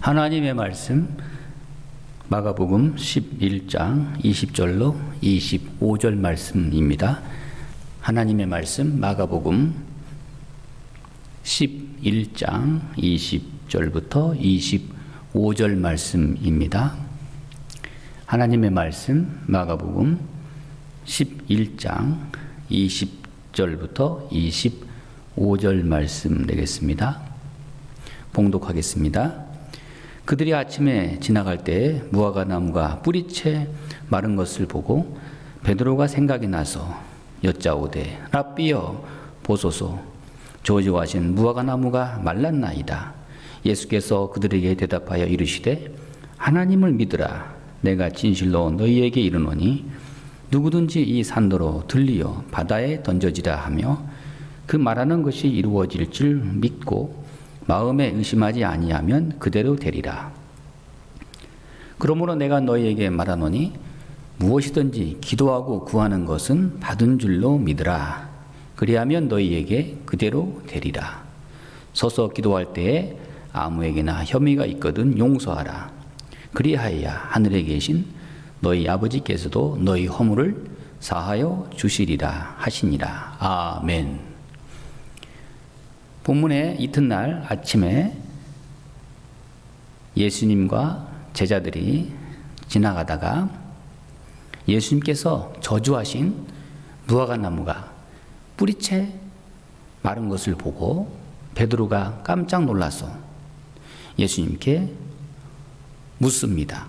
하나님의 말씀 마가복음 11장 20절로 25절 말씀입니다. 하나님의 말씀 마가복음 11장 20절부터 25절 말씀입니다. 하나님의 말씀 마가복음 11장 20절부터 25절 말씀 되겠습니다. 봉독하겠습니다. 그들이 아침에 지나갈 때 무화과 나무가 뿌리채 마른 것을 보고 베드로가 생각이 나서 여짜오되 랍비여 보소서 저주하신 무화과 나무가 말랐나이다. 예수께서 그들에게 대답하여 이르시되 하나님을 믿으라. 내가 진실로 너희에게 이르노니 누구든지 이 산도로 들리어 바다에 던져지라 하며 그 말하는 것이 이루어질 줄 믿고 마음에 의심하지 아니하면 그대로 되리라. 그러므로 내가 너희에게 말하노니 무엇이든지 기도하고 구하는 것은 받은 줄로 믿으라. 그리하면 너희에게 그대로 되리라. 서서 기도할 때에 아무에게나 혐의가 있거든 용서하라. 그리하여야 하늘에 계신 너희 아버지께서도 너희 허물을 사하여 주시리라 하시니라. 아멘. 본문의 이튿날 아침에 예수님과 제자들이 지나가다가 예수님께서 저주하신 무화과 나무가 뿌리채 마른 것을 보고 베드로가 깜짝 놀라서 예수님께 묻습니다.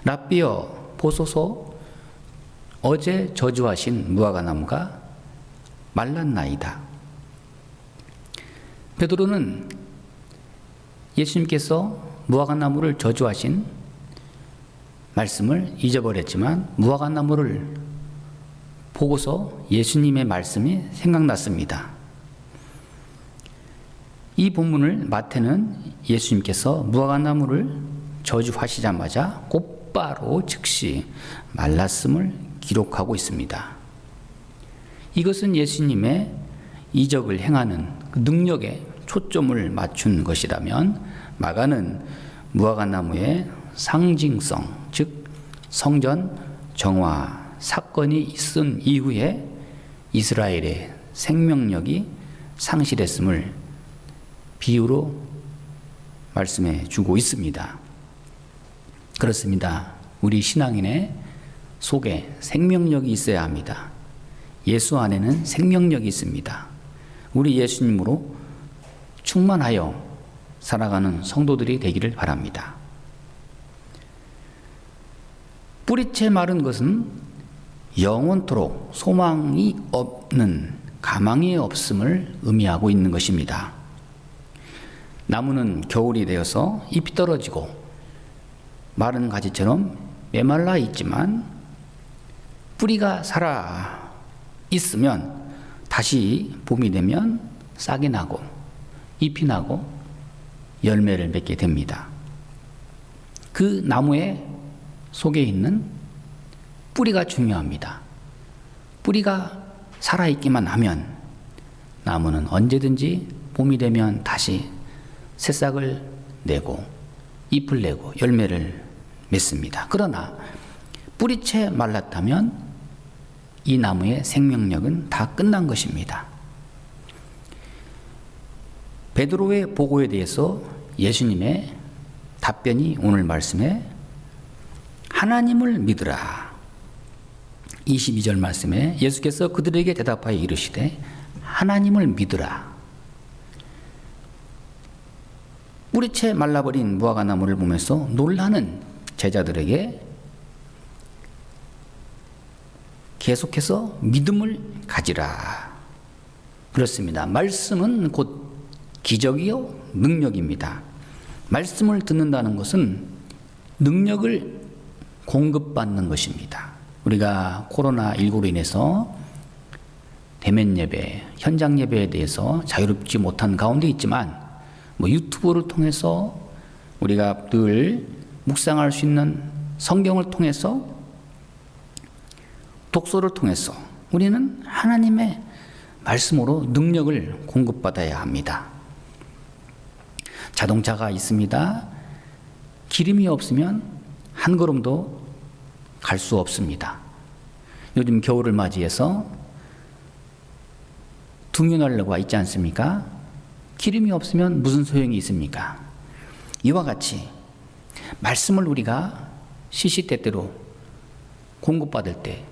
랍비여 보소서 어제 저주하신 무화과 나무가 말랐나이다. 베드로는 예수님께서 무화과 나무를 저주하신 말씀을 잊어버렸지만 무화과 나무를 보고서 예수님의 말씀이 생각났습니다. 이 본문을 마태는 예수님께서 무화과 나무를 저주하시자마자 곧바로 즉시 말랐음을 기록하고 있습니다. 이것은 예수님의 이적을 행하는 그 능력에 초점을 맞춘 것이라면 마가는 무화과 나무의 상징성, 즉 성전 정화 사건이 있은 이후에 이스라엘의 생명력이 상실했음을 비유로 말씀해 주고 있습니다. 그렇습니다. 우리 신앙인의 속에 생명력이 있어야 합니다. 예수 안에는 생명력이 있습니다. 우리 예수님으로 충만하여 살아가는 성도들이 되기를 바랍니다. 뿌리채 마른 것은 영원토록 소망이 없는 가망이 없음을 의미하고 있는 것입니다. 나무는 겨울이 되어서 잎이 떨어지고 마른 가지처럼 메말라 있지만 뿌리가 살아 있으면 다시 봄이 되면 싹이 나고 잎이 나고 열매를 맺게 됩니다. 그 나무의 속에 있는 뿌리가 중요합니다. 뿌리가 살아있기만 하면 나무는 언제든지 봄이 되면 다시 새싹을 내고 잎을 내고 열매를 맺습니다. 그러나 뿌리채 말랐다면 이 나무의 생명력은 다 끝난 것입니다. 베드로의 보고에 대해서 예수님의 답변이 오늘 말씀에 하나님을 믿으라. 22절 말씀에 예수께서 그들에게 대답하여 이르시되 하나님을 믿으라. 뿌리채 말라버린 무화과 나무를 보면서 놀라는 제자들에게 계속해서 믿음을 가지라. 그렇습니다. 말씀은 곧 기적이요 능력입니다. 말씀을 듣는다는 것은 능력을 공급받는 것입니다. 우리가 코로나19로 인해서 대면 예배, 현장 예배에 대해서 자유롭지 못한 가운데 있지만 유튜브를 통해서 우리가 늘 묵상할 수 있는 성경을 통해서 독서를 통해서 우리는 하나님의 말씀으로 능력을 공급받아야 합니다. 자동차가 있습니다. 기름이 없으면 한 걸음도 갈 수 없습니다. 요즘 겨울을 맞이해서 등유난로가 있지 않습니까? 기름이 없으면 무슨 소용이 있습니까? 이와 같이 말씀을 우리가 시시때때로 공급받을 때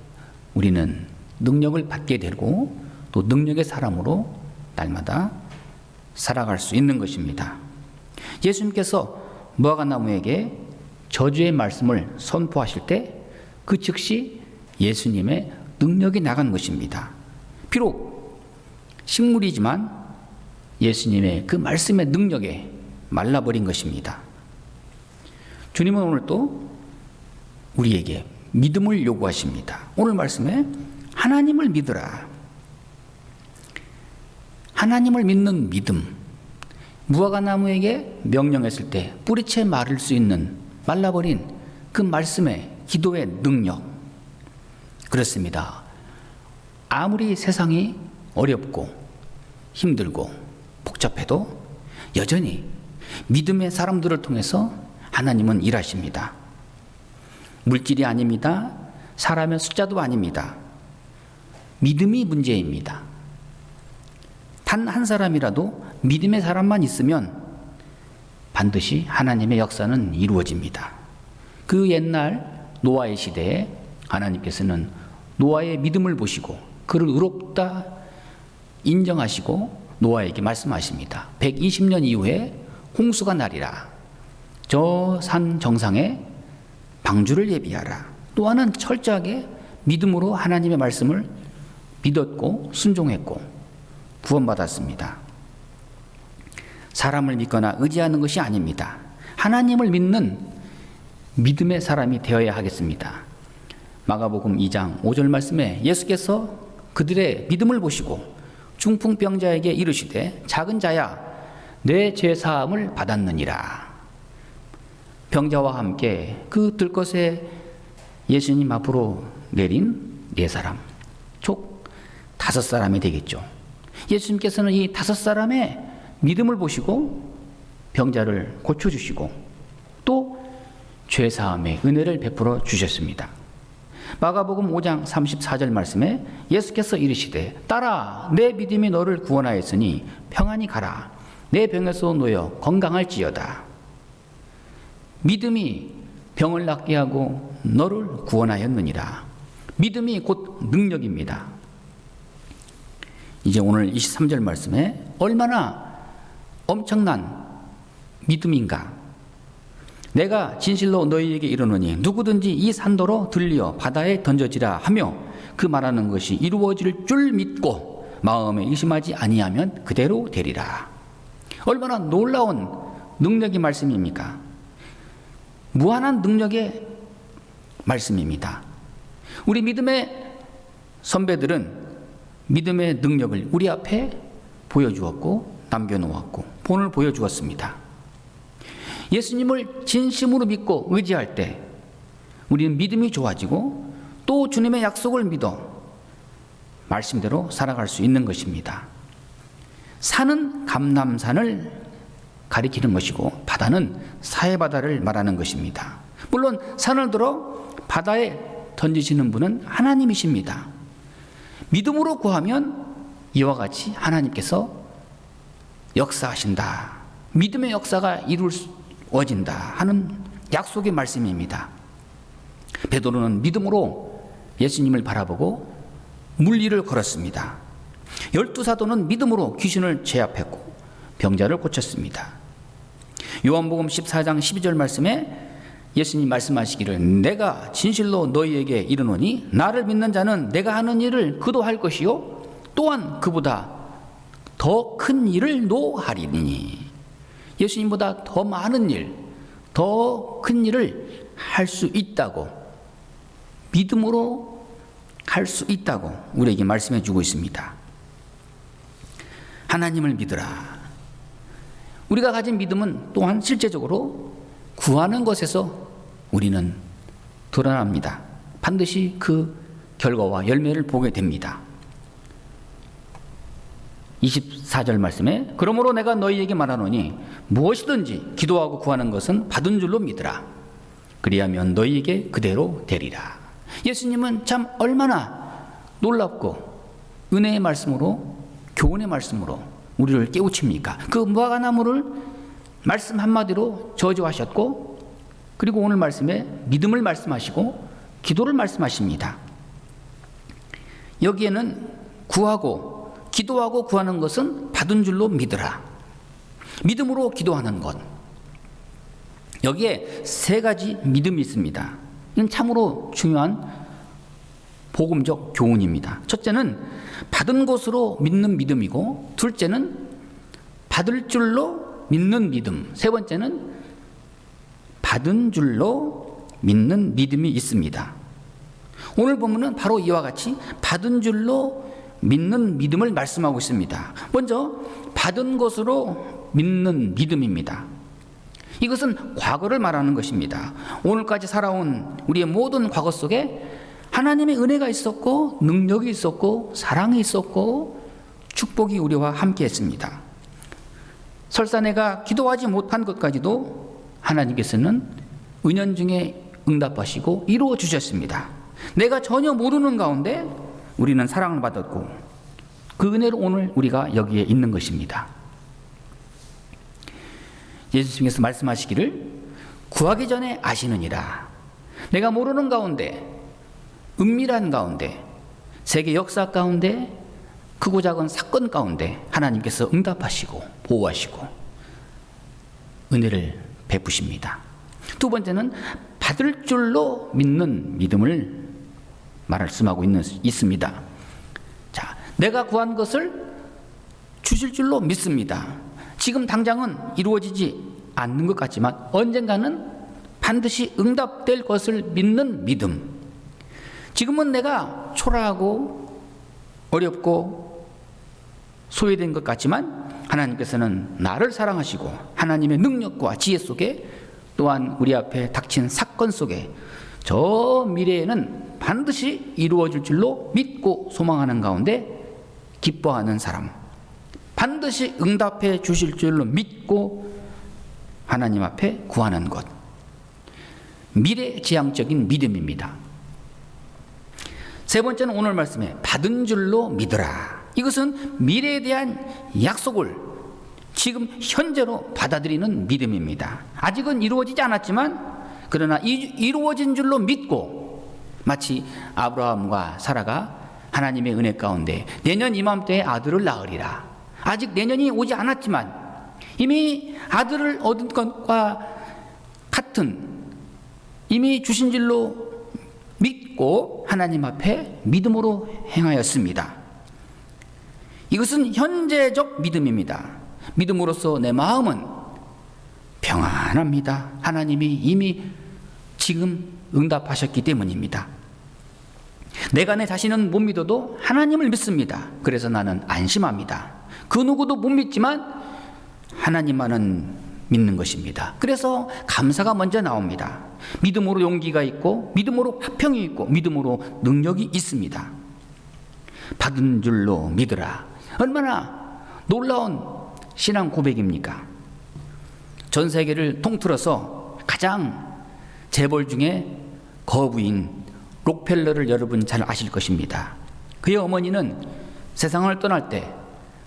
우리는 능력을 받게 되고 또 능력의 사람으로 날마다 살아갈 수 있는 것입니다. 예수님께서 무화과나무에게 저주의 말씀을 선포하실 때 그 즉시 예수님의 능력이 나간 것입니다. 비록 식물이지만 예수님의 그 말씀의 능력에 말라버린 것입니다. 주님은 오늘 또 우리에게 믿음을 요구하십니다. 오늘 말씀에 하나님을 믿으라. 하나님을 믿는 믿음. 무화과나무에게 명령했을 때 뿌리채 마를 수 있는 말라버린 그 말씀의 기도의 능력. 그렇습니다. 아무리 세상이 어렵고 힘들고 복잡해도 여전히 믿음의 사람들을 통해서 하나님은 일하십니다. 물질이 아닙니다. 사람의 숫자도 아닙니다. 믿음이 문제입니다. 단 한 사람이라도 믿음의 사람만 있으면 반드시 하나님의 역사는 이루어집니다. 그 옛날 노아의 시대에 하나님께서는 노아의 믿음을 보시고 그를 의롭다 인정하시고 노아에게 말씀하십니다. 120년 이후에 홍수가 나리라. 저 산 정상에 방주를 예비하라. 노아는 철저하게 믿음으로 하나님의 말씀을 믿었고 순종했고 구원받았습니다. 사람을 믿거나 의지하는 것이 아닙니다. 하나님을 믿는 믿음의 사람이 되어야 하겠습니다. 마가복음 2장 5절 말씀에 예수께서 그들의 믿음을 보시고 중풍병자에게 이르시되 작은 자야 내 죄 사함을 받았느니라. 병자와 함께 그 들것에 예수님 앞으로 내린 네 사람, 총 5사람이 되겠죠. 예수님께서는 이 5사람의 믿음을 보시고 병자를 고쳐주시고 또 죄사함의 은혜를 베풀어 주셨습니다. 마가복음 5장 34절 말씀에 예수께서 이르시되 딸아 내 믿음이 너를 구원하였으니 평안히 가라. 내 병에서 놓여 건강할지어다. 믿음이 병을 낫게 하고 너를 구원하였느니라. 믿음이 곧 능력입니다. 이제 오늘 23절 말씀에 얼마나 엄청난 믿음인가. 내가 진실로 너희에게 이르노니 누구든지 이 산도로 들리어 바다에 던져지라 하며 그 말하는 것이 이루어질 줄 믿고 마음에 의심하지 아니하면 그대로 되리라. 얼마나 놀라운 능력의 말씀입니까? 무한한 능력의 말씀입니다. 우리 믿음의 선배들은 믿음의 능력을 우리 앞에 보여주었고 남겨놓았고 본을 보여주었습니다. 예수님을 진심으로 믿고 의지할 때 우리는 믿음이 좋아지고 또 주님의 약속을 믿어 말씀대로 살아갈 수 있는 것입니다. 산은 감람산을 가리키는 것이고 바다는 사해바다를 말하는 것입니다. 물론 산을 들어 바다에 던지시는 분은 하나님이십니다. 믿음으로 구하면 이와 같이 하나님께서 역사하신다. 믿음의 역사가 이루어진다 하는 약속의 말씀입니다. 베드로는 믿음으로 예수님을 바라보고 물리를 걸었습니다. 12사도는 믿음으로 귀신을 제압했고 병자를 고쳤습니다. 요한복음 14장 12절 말씀에 예수님 말씀하시기를 내가 진실로 너희에게 이르노니 나를 믿는 자는 내가 하는 일을 그도 할 것이요 또한 그보다 더 큰 일을 노하리니. 예수님보다 더 많은 일, 더 큰 일을 할 수 있다고, 믿음으로 할 수 있다고 우리에게 말씀해 주고 있습니다. 하나님을 믿으라. 우리가 가진 믿음은 또한 실제적으로 구하는 것에서 우리는 드러납니다. 반드시 그 결과와 열매를 보게 됩니다. 24절 말씀에 그러므로 내가 너희에게 말하노니 무엇이든지 기도하고 구하는 것은 받은 줄로 믿으라. 그리하면 너희에게 그대로 되리라. 예수님은 참 얼마나 놀랍고 은혜의 말씀으로, 교훈의 말씀으로 우리를 깨우칩니까? 그 무화과나무를 말씀 한마디로 저주하셨고, 그리고 오늘 말씀에 믿음을 말씀하시고 기도를 말씀하십니다. 여기에는 구하고 기도하고 구하는 것은 받은 줄로 믿으라. 믿음으로 기도하는 것. 여기에 세 가지 믿음이 있습니다. 이건 참으로 중요한 복음적 교훈입니다. 첫째는 받은 것으로 믿는 믿음이고, 둘째는 받을 줄로 믿는 믿음, 세 번째는 받은 줄로 믿는 믿음이 있습니다. 오늘 본문은 바로 이와 같이 받은 줄로 믿는 믿음을 말씀하고 있습니다. 먼저 받은 것으로 믿는 믿음입니다. 이것은 과거를 말하는 것입니다. 오늘까지 살아온 우리의 모든 과거 속에 하나님의 은혜가 있었고, 능력이 있었고, 사랑이 있었고, 축복이 우리와 함께 했습니다. 설사 내가 기도하지 못한 것까지도 하나님께서는 은연중에 응답하시고 이루어 주셨습니다. 내가 전혀 모르는 가운데 우리는 사랑을 받았고, 그 은혜로 오늘 우리가 여기에 있는 것입니다. 예수님께서 말씀하시기를 구하기 전에 아시느니라. 내가 모르는 가운데, 은밀한 가운데, 세계 역사 가운데, 크고 작은 사건 가운데 하나님께서 응답하시고 보호하시고 은혜를 베푸십니다. 두 번째는 받을 줄로 믿는 믿음을 말씀하고 있습니다. 자, 내가 구한 것을 주실 줄로 믿습니다. 지금 당장은 이루어지지 않는 것 같지만 언젠가는 반드시 응답될 것을 믿는 믿음. 지금은 내가 초라하고 어렵고 소외된 것 같지만 하나님께서는 나를 사랑하시고 하나님의 능력과 지혜 속에, 또한 우리 앞에 닥친 사건 속에 저 미래에는 반드시 이루어질 줄로 믿고 소망하는 가운데 기뻐하는 사람, 반드시 응답해 주실 줄로 믿고 하나님 앞에 구하는 것, 미래지향적인 믿음입니다. 세 번째는 오늘 말씀에 받은 줄로 믿으라. 이것은 미래에 대한 약속을 지금 현재로 받아들이는 믿음입니다. 아직은 이루어지지 않았지만 그러나 이루어진 줄로 믿고, 마치 아브라함과 사라가 하나님의 은혜 가운데 내년 이맘때에 아들을 낳으리라. 아직 내년이 오지 않았지만 이미 아들을 얻은 것과 같은, 이미 주신 줄로 믿고 하나님 앞에 믿음으로 행하였습니다. 이것은 현재적 믿음입니다. 믿음으로써 내 마음은 평안합니다. 하나님이 이미 지금 응답하셨기 때문입니다. 내가 내 자신은 못 믿어도 하나님을 믿습니다. 그래서 나는 안심합니다. 그 누구도 못 믿지만 하나님만은 믿는 것입니다. 그래서 감사가 먼저 나옵니다. 믿음으로 용기가 있고, 믿음으로 화평이 있고, 믿음으로 능력이 있습니다. 받은 줄로 믿으라. 얼마나 놀라운 신앙 고백입니까? 전 세계를 통틀어서 가장 재벌 중에 거부인 록펠러를 여러분 잘 아실 것입니다. 그의 어머니는 세상을 떠날 때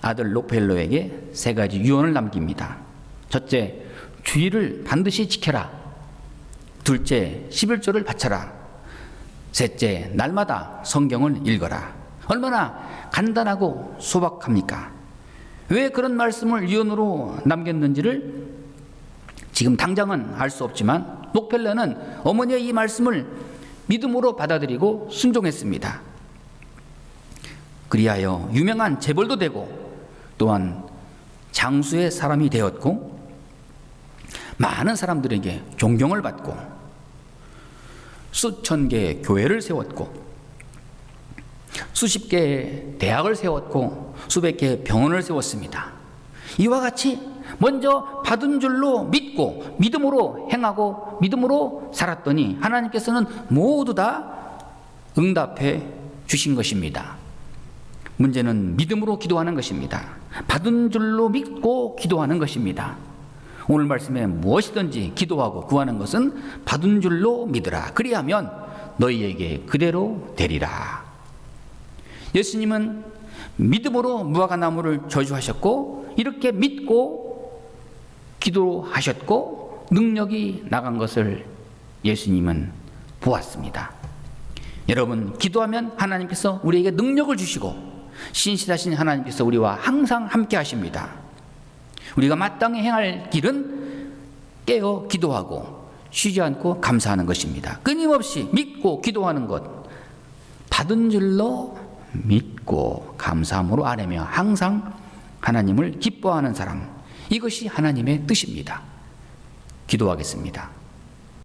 아들 록펠러에게 세 가지 유언을 남깁니다. 첫째, 주의를 반드시 지켜라. 둘째, 11조를 바쳐라. 셋째, 날마다 성경을 읽어라. 얼마나 간단하고 소박합니까? 왜 그런 말씀을 유언으로 남겼는지를 지금 당장은 알 수 없지만 록펠러는 어머니의 이 말씀을 믿음으로 받아들이고 순종했습니다. 그리하여 유명한 재벌도 되고, 또한 장수의 사람이 되었고, 많은 사람들에게 존경을 받고, 수천 개의 교회를 세웠고, 수십 개의 대학을 세웠고, 수백 개의 병원을 세웠습니다. 이와 같이 먼저 받은 줄로 믿고 믿음으로 행하고 믿음으로 살았더니 하나님께서는 모두 다 응답해 주신 것입니다. 문제는 믿음으로 기도하는 것입니다. 받은 줄로 믿고 기도하는 것입니다. 오늘 말씀에 무엇이든지 기도하고 구하는 것은 받은 줄로 믿으라. 그리하면 너희에게 그대로 되리라. 예수님은 믿음으로 무화과 나무를 저주하셨고 이렇게 믿고 기도하셨고 능력이 나간 것을 예수님은 보았습니다. 여러분, 기도하면 하나님께서 우리에게 능력을 주시고 신실하신 하나님께서 우리와 항상 함께 하십니다. 우리가 마땅히 행할 길은 깨어 기도하고 쉬지 않고 감사하는 것입니다. 끊임없이 믿고 기도하는 것, 받은 줄로 믿고 감사함으로 아뢰며 항상 하나님을 기뻐하는 사람, 이것이 하나님의 뜻입니다. 기도하겠습니다.